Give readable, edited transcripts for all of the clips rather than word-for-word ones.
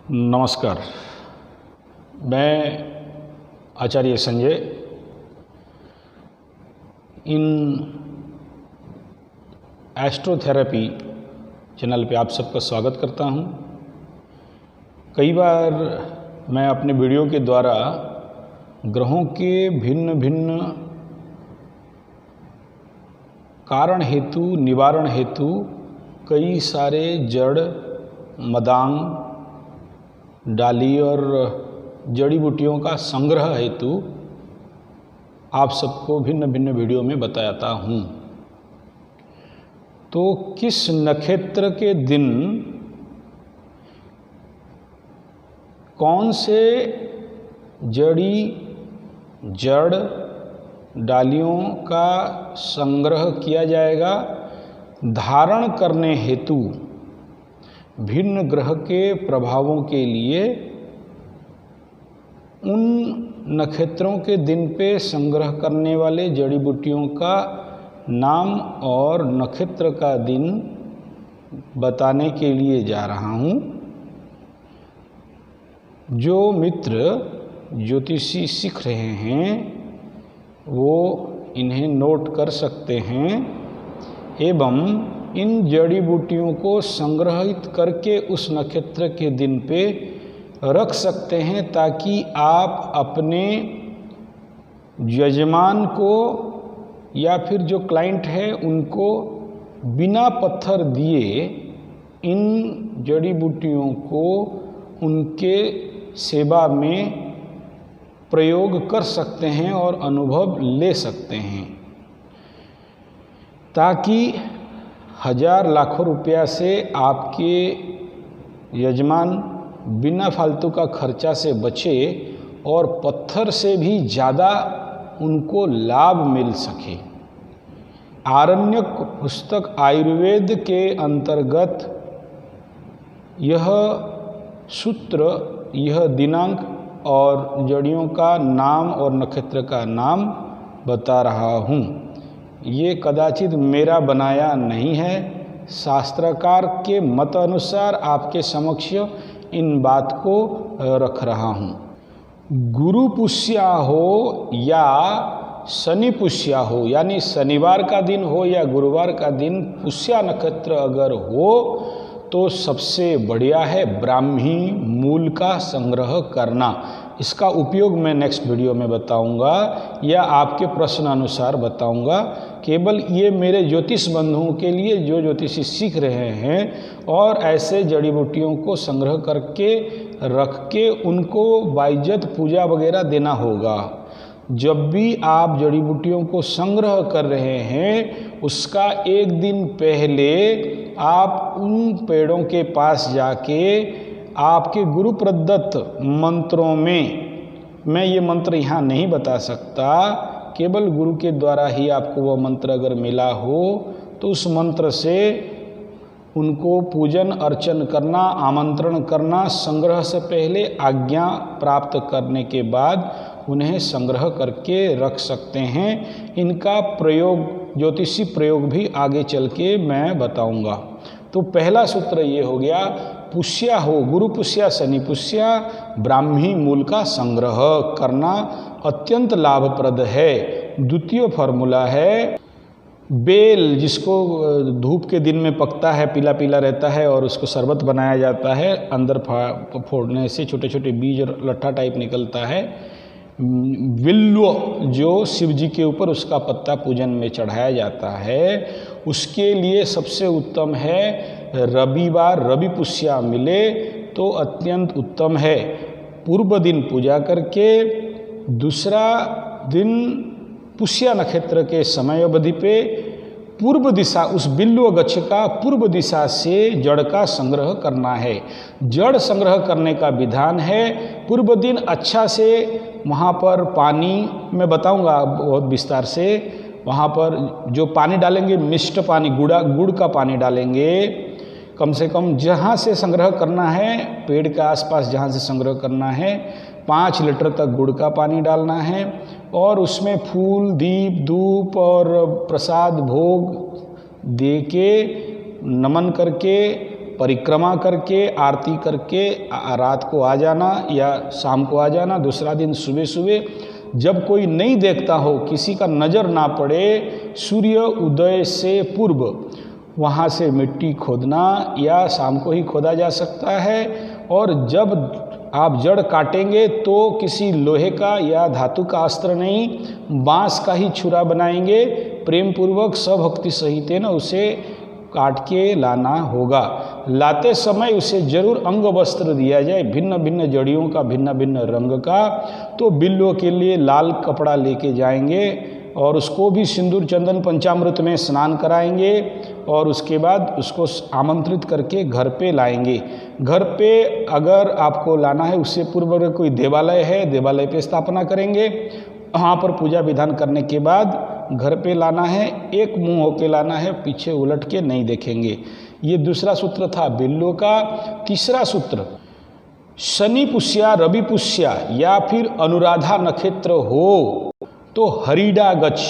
नमस्कार। मैं आचार्य संजय इन एस्ट्रोथेरेपी चैनल पे आप सबका स्वागत करता हूं। कई बार मैं अपने वीडियो के द्वारा ग्रहों के भिन्न भिन्न कारण हेतु निवारण हेतु कई सारे जड़ मदांग डाली और जड़ी बूटियों का संग्रह हेतु आप सबको भिन्न भिन्न वीडियो में बताता हूँ। तो किस नक्षत्र के दिन कौन से जड़ डालियों का संग्रह किया जाएगा, धारण करने हेतु भिन्न ग्रह के प्रभावों के लिए उन नक्षत्रों के दिन पे संग्रह करने वाले जड़ी बूटियों का नाम और नक्षत्र का दिन बताने के लिए जा रहा हूँ। जो मित्र ज्योतिषी सीख रहे हैं वो इन्हें नोट कर सकते हैं एवं इन जड़ी बूटियों को संग्रहित करके उस नक्षत्र के दिन पे रख सकते हैं, ताकि आप अपने यजमान को या फिर जो क्लाइंट है उनको बिना पत्थर दिए इन जड़ी बूटियों को उनके सेवा में प्रयोग कर सकते हैं और अनुभव ले सकते हैं, ताकि हजार लाखों रुपया से आपके यजमान बिना फालतू का खर्चा से बचे और पत्थर से भी ज़्यादा उनको लाभ मिल सके। आरण्यक पुस्तक आयुर्वेद के अंतर्गत यह सूत्र, यह दिनांक और जड़ियों का नाम और नक्षत्र का नाम बता रहा हूँ। ये कदाचित मेरा बनाया नहीं है, शास्त्रकार के मत अनुसार आपके समक्ष इन बात को रख रहा हूँ। गुरु पुष्या हो या शनि पुष्या हो, यानी शनिवार का दिन हो या गुरुवार का दिन, पुष्या नक्षत्र अगर हो तो सबसे बढ़िया है ब्राह्मी मूल का संग्रह करना। इसका उपयोग मैं नेक्स्ट वीडियो में बताऊंगा या आपके प्रश्न अनुसार बताऊंगा। केवल ये मेरे ज्योतिष बंधुओं के लिए जो ज्योतिषी सीख रहे हैं और ऐसे जड़ी बूटियों को संग्रह करके रख के उनको बाइज्जत पूजा वगैरह देना होगा। जब भी आप जड़ी बूटियों को संग्रह कर रहे हैं उसका एक दिन पहले आप उन पेड़ों के पास जाके आपके गुरु प्रदत्त मंत्रों में, मैं ये मंत्र यहाँ नहीं बता सकता, केवल गुरु के द्वारा ही आपको वह मंत्र अगर मिला हो तो उस मंत्र से उनको पूजन अर्चन करना, आमंत्रण करना, संग्रह से पहले आज्ञा प्राप्त करने के बाद उन्हें संग्रह करके रख सकते हैं। इनका प्रयोग, ज्योतिषी प्रयोग भी आगे चल के मैं बताऊंगा। तो पहला सूत्र ये हो गया, पुष्या हो, गुरु पुष्या शनि पुष्या, ब्राह्मी मूल का संग्रह करना अत्यंत लाभप्रद है। द्वितीय फॉर्मूला है बेल, जिसको धूप के दिन में पकता है, पीला पीला रहता है और उसको शरबत बनाया जाता है। अंदर फोड़ने से छोटे छोटे बीज और लट्ठा टाइप निकलता है। विल्व, जो शिव जी के ऊपर उसका पत्ता पूजन में चढ़ाया जाता है, उसके लिए सबसे उत्तम है रविवार, रवि पुष्या मिले तो अत्यंत उत्तम है। पूर्व दिन पूजा करके दूसरा दिन पुष्या नक्षत्र के समय अवधि पे पूर्व दिशा, उस बिल्व गच्छ का पूर्व दिशा से जड़ का संग्रह करना है। जड़ संग्रह करने का विधान है, पूर्व दिन अच्छा से वहाँ पर पानी, मैं बताऊँगा बहुत विस्तार से, वहाँ पर जो पानी डालेंगे मिष्ट पानी, गुड़ का पानी डालेंगे। कम से कम जहाँ से संग्रह करना है, पेड़ के आसपास जहाँ से संग्रह करना है, 5 लीटर तक गुड़ का पानी डालना है और उसमें फूल, दीप, धूप और प्रसाद भोग दे के नमन करके परिक्रमा करके आरती करके रात को आ जाना या शाम को आ जाना। दूसरा दिन सुबह सुबह जब कोई नहीं देखता हो, किसी का नज़र ना पड़े, सूर्य उदय से पूर्व वहाँ से मिट्टी खोदना या शाम को ही खोदा जा सकता है। और जब आप जड़ काटेंगे तो किसी लोहे का या धातु का अस्त्र नहीं, बांस का ही छुरा बनाएंगे, प्रेम पूर्वक सभक्ति सहित न उसे काट के लाना होगा। लाते समय उसे जरूर अंग वस्त्र दिया जाए, भिन्न भिन्न जड़ियों का, भिन्न भिन्न रंग का। तो बिल्व के लिए लाल कपड़ा लेके जाएंगे और उसको भी सिंदूर चंदन पंचामृत में स्नान कराएंगे और उसके बाद उसको आमंत्रित करके घर पे लाएंगे। घर पे अगर आपको लाना है उससे पूर्व अगर कोई देवालय है, देवालय पे स्थापना करेंगे। वहाँ पर पूजा विधान करने के बाद घर पे लाना है, एक मुंह होके लाना है, पीछे उलट के नहीं देखेंगे। ये दूसरा सूत्र था बिल्लो का। तीसरा सूत्र, शनि पुष्या, रवि पुष्या या फिर अनुराधा नक्षत्र हो तो हरिडा गच,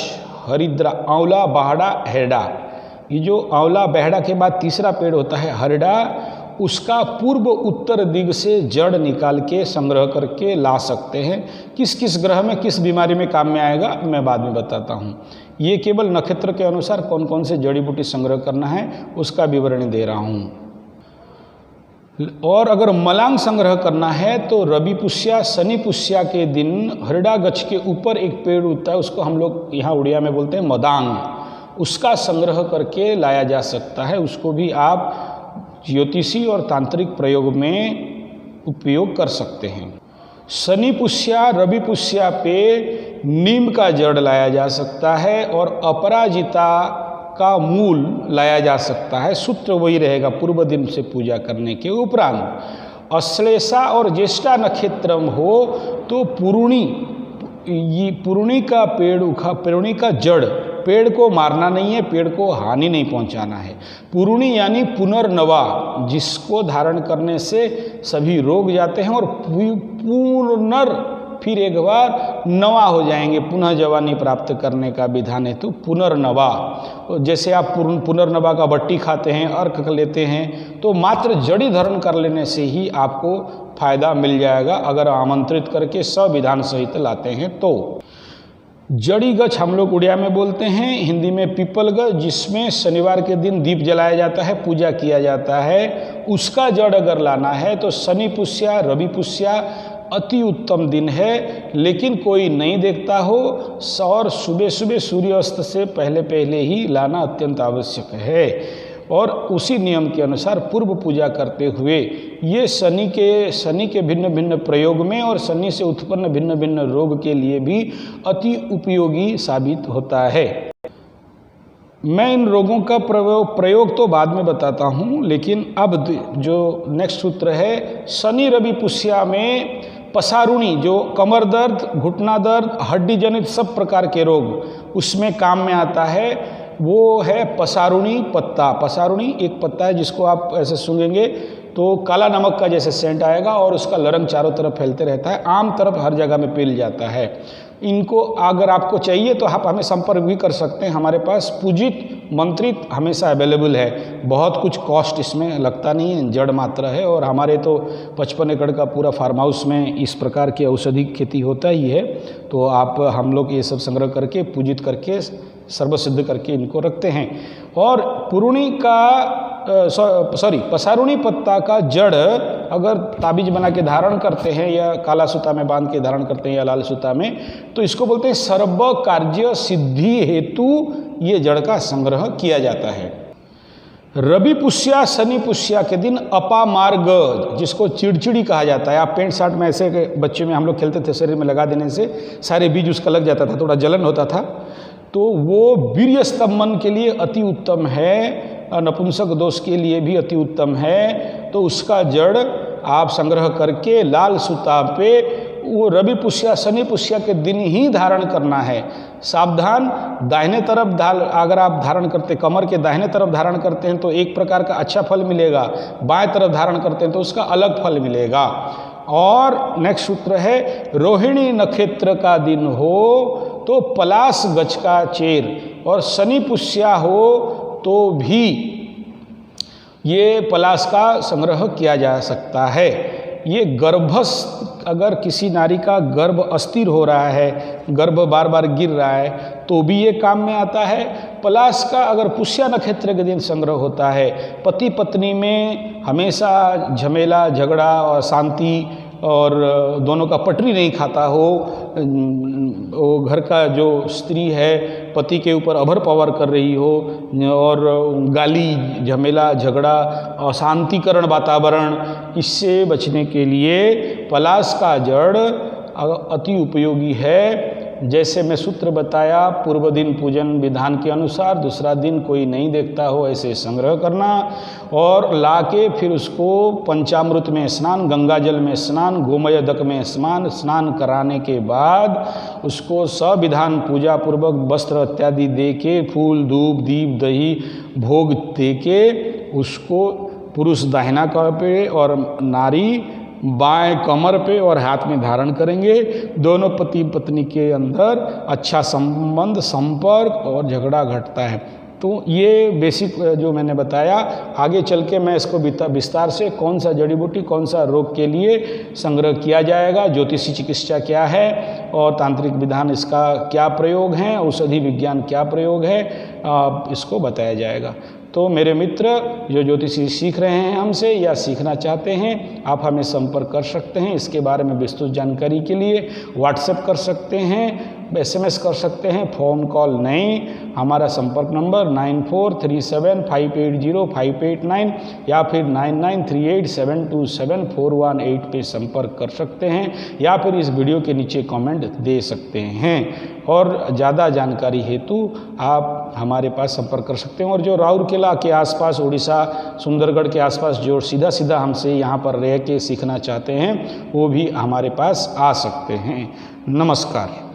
हरिद्रा, आंवला, बाहड़ा, हेरडा, ये जो आंवला बहड़ा के बाद तीसरा पेड़ होता है हरडा, उसका पूर्व उत्तर दिग से जड़ निकाल के संग्रह करके ला सकते हैं। किस किस ग्रह में किस बीमारी में काम में आएगा मैं बाद में बताता हूँ। ये केवल नक्षत्र के अनुसार कौन कौन से जड़ी बूटी संग्रह करना है उसका विवरण दे रहा हूँ। और अगर मलांग संग्रह करना है तो रवि पुष्या, शनि पुष्या के दिन हरडा गछ के ऊपर एक पेड़ उगता है, उसको हम लोग यहाँ उड़िया में बोलते हैं मदांग, उसका संग्रह करके लाया जा सकता है। उसको भी आप ज्योतिषी और तांत्रिक प्रयोग में उपयोग कर सकते हैं। शनि पुष्या, रवि पुष्या पे नीम का जड़ लाया जा सकता है और अपराजिता का मूल लाया जा सकता है। सूत्र वही रहेगा पूर्व दिन से पूजा करने के उपरांत। अश्लेषा और ज्येष्ठा नक्षत्र हो तो पुरुणी का पेड़ पुरुणी का जड़, पेड़ को मारना नहीं है, पेड़ को हानि नहीं पहुंचाना है। पुरुणी यानी पुनर्नवा, जिसको धारण करने से सभी रोग जाते हैं और फिर एक बार नवा हो जाएंगे। पुनः जवानी प्राप्त करने का विधान हेतु पुनर्नवा। जैसे आप पुनर्नवा का बट्टी खाते हैं, अर्क लेते हैं, तो मात्र जड़ी धारण कर लेने से ही आपको फायदा मिल जाएगा अगर आमंत्रित करके संविधान सहित लाते हैं तो। जड़ी गछ हम लोग उड़िया में बोलते हैं, हिंदी में पीपल गछ, जिसमें शनिवार के दिन दीप जलाया जाता है, पूजा किया जाता है, उसका जड़ अगर लाना है तो शनि पुष्या, रवि पुष्या अति उत्तम दिन है। लेकिन कोई नहीं देखता हो और सुबह सुबह सूर्यास्त से पहले पहले ही लाना अत्यंत आवश्यक है। और उसी नियम के अनुसार पूर्व पूजा करते हुए ये शनि के भिन्न भिन्न प्रयोग में और शनि से उत्पन्न भिन्न भिन्न रोग के लिए भी अति उपयोगी साबित होता है। मैं इन रोगों का प्रयोग तो बाद में बताता हूँ, लेकिन अब जो नेक्स्ट सूत्र है, शनि रवि पुष्या में पसारुणी, जो कमर दर्द, घुटना दर्द, हड्डी जनित सब प्रकार के रोग उसमें काम में आता है, वो है पसारुणी पत्ता। पसारुणी एक पत्ता है जिसको आप ऐसे सूंघेंगे तो काला नमक का जैसे सेंट आएगा और उसका लरंग चारों तरफ फैलते रहता है, आम तरफ हर जगह में फैल जाता है। इनको अगर आपको चाहिए तो आप हमें संपर्क भी कर सकते हैं, हमारे पास पूजित मंत्रित हमेशा अवेलेबल है। बहुत कुछ कॉस्ट इसमें लगता नहीं है, जड़ मात्रा है। और हमारे तो 55 एकड़ का पूरा फार्म हाउस में इस प्रकार की औषधि खेती होता ही है, तो आप हम लोग ये सब संग्रह करके पूजित करके सर्वसिद्ध करके इनको रखते हैं। और पसारुणी पत्ता का जड़ अगर ताबीज बना के धारण करते हैं या काला सूता में बांध के धारण करते हैं या लाल सूता में, तो इसको बोलते हैं सर्व कार्य सिद्धि हेतु ये जड़ का संग्रह किया जाता है। रवि पुष्या शनि पुष्या के दिन अपामार्ग, जिसको चिड़चिड़ी कहा जाता है, आप पैंट शर्ट में ऐसे बच्चे में हम लोग खेलते थे, शरीर में लगा देने से सारे बीज उसका लग जाता था, थोड़ा जलन होता था, तो वो वीर्य स्तंभन के लिए अति उत्तम है, नपुंसक दोष के लिए भी अति उत्तम है। तो उसका जड़ आप संग्रह करके लाल सूता पे वो रवि पुष्या शनि पुष्या के दिन ही धारण करना है। सावधान, दाहिने तरफ अगर आप धारण करते, कमर के दाहिने तरफ धारण करते हैं तो एक प्रकार का अच्छा फल मिलेगा, बाएं तरफ धारण करते हैं तो उसका अलग फल मिलेगा। और नेक्स्ट सूत्र है, रोहिणी नक्षत्र का दिन हो तो पलाश गछ का चेर, और शनि पुष्या हो तो भी ये पलाश का संग्रह किया जा सकता है। ये गर्भस्थ, अगर किसी नारी का गर्भ अस्थिर हो रहा है, गर्भ बार बार गिर रहा है, तो भी ये काम में आता है। पलाश का अगर पुष्या नक्षत्र के दिन संग्रह होता है, पति पत्नी में हमेशा झमेला, झगड़ा और शांति और दोनों का पटरी नहीं खाता हो, वो घर का जो स्त्री है पति के ऊपर अभर पवर कर रही हो और गाली, झमेला, झगड़ा, अशांतिकरण वातावरण, इससे बचने के लिए पलाश का जड़ अति उपयोगी है। जैसे मैं सूत्र बताया, पूर्व दिन पूजन विधान के अनुसार, दूसरा दिन कोई नहीं देखता हो ऐसे संग्रह करना और लाके फिर उसको पंचामृत में स्नान, गंगा जल में स्नान, गोमयदक में स्नान कराने के बाद उसको सविधान पूजा पूर्वक वस्त्र इत्यादि दे के, फूल, धूप, दीप, दही, भोग दे के उसको पुरुष दाहिना कमर पे और नारी बाएं कमर पे और हाथ में धारण करेंगे। दोनों पति पत्नी के अंदर अच्छा संबंध, संपर्क और झगड़ा घटता है। तो ये बेसिक जो मैंने बताया, आगे चल के मैं इसको विस्तार से कौन सा जड़ी बूटी कौन सा रोग के लिए संग्रह किया जाएगा, ज्योतिषी चिकित्सा क्या है और तांत्रिक विधान इसका क्या प्रयोग है, औषधि विज्ञान क्या प्रयोग है, इसको बताया जाएगा। तो मेरे मित्र जो ज्योतिषी सीख रहे हैं हमसे या सीखना चाहते हैं, आप हमें संपर्क कर सकते हैं। इसके बारे में विस्तृत जानकारी के लिए व्हाट्सएप कर सकते हैं, SMS कर सकते हैं, फ़ोन कॉल नहीं। हमारा संपर्क नंबर 9437580589 या फिर 9938727418 पे संपर्क कर सकते हैं या फिर इस वीडियो के नीचे कमेंट दे सकते हैं। और ज़्यादा जानकारी हेतु आप हमारे पास संपर्क कर सकते हैं। और जो राउरकेला के आसपास, उड़ीसा सुंदरगढ़ के आसपास जो सीधा हमसे यहाँ पर रह के सीखना चाहते हैं, वो भी हमारे पास आ सकते हैं। नमस्कार।